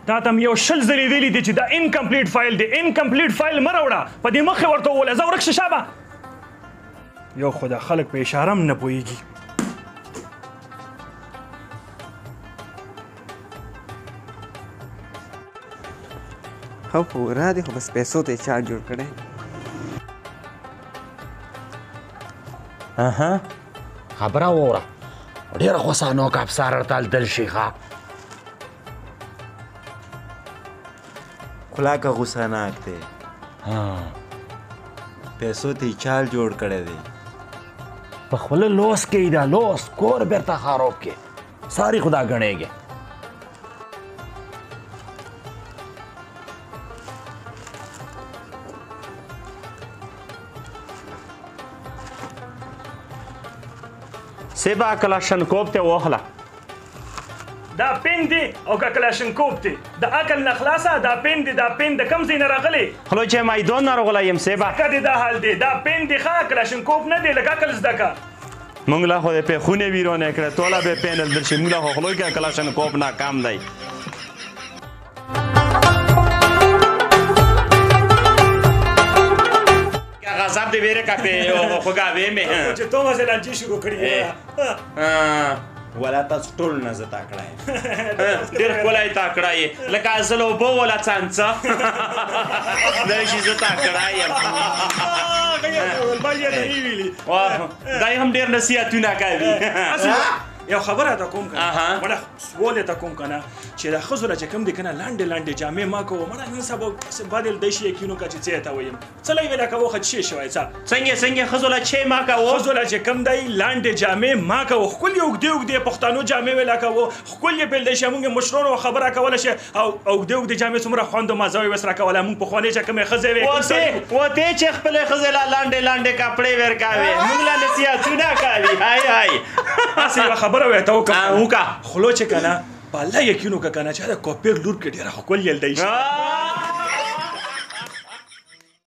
تا ته یو شل ځلې ویلي دي چې دا انکمپلیټ فایل دی انکمپلیټ فایل مه راوړه په دې مخې ورته وویله ځه ورک شه شابه یو خو دا خلک په اشاره هم نه پوهېږي خو پورا دی خو بس پیسو ته یې چارج جوړ کړی خبره واوره ډېره خوسانو که افسر ورته دل شي ښه کلاکه غوساناک دی پیسو ته یې چال جوړ کړی دی په خپله لوس کې دا لوس کور بیرته خراب کې ساری خدا ګڼېږي سیبا کلاشنکوف ته واخله دا پین دی او که کلاشنکوف دی د عقل نه خلاصه دا پین دی دا پین د کوم ځای نه راغلی خلو چې میدان ناروغلی یم سیبا ځکه دی دا حال دی دا پین دی ښه کلاشنکوف نه دی لږ عقل زده که موږ لا خو د پیخونې ویرونه کړه ټوله به پینل درشي موږ لا خو خلوی که کلاشنکوف ناکام دی غضب دې ویره کپې خوږاوې مې چې تو مزه لانجې شروع کړي ولا تاسو ټول نه زه تاکړه یم ډېر ښکلی تاکړه یې لکه اصل اوبه ولا څانڅه داسې زه تاکړه یم دا یې هم ډېر نصیحتونه کوي یو خبره ته کوم کنه مړه سوال ته کوم کنه چې د ښځو له چې کوم دي کنه لاندې لاندې جامې ما کوو مړه نن سبا بدل دی شي یقینو که چې څه ته ویم څه لی ویله کوو ښه چې شوی څه څنګه ښځو له چې ما کوو ښځو له چې کوم دی لاندې جامې ما کوو ښکلې اوږدې اوږدې پښتانو جامې ویله کوو ښکلې پیل دی شي موږ مشرانو خبره کولی شي او اوږدې اوږدې جامې څومره خوند و مزه وې ورسره کوله موږ پخوانۍ چې کومې ښځې وې وتې چې خپلې ښځې له لاندې لاندې کپړې ورکوې موږ له نصیحتونه کوي هاي هاي هسې یوه خبره وې ته وکړه خلو چې که نه په الله یقین وکړه که نه چې د کوپیر لور کې ډېره ښکلې دی شي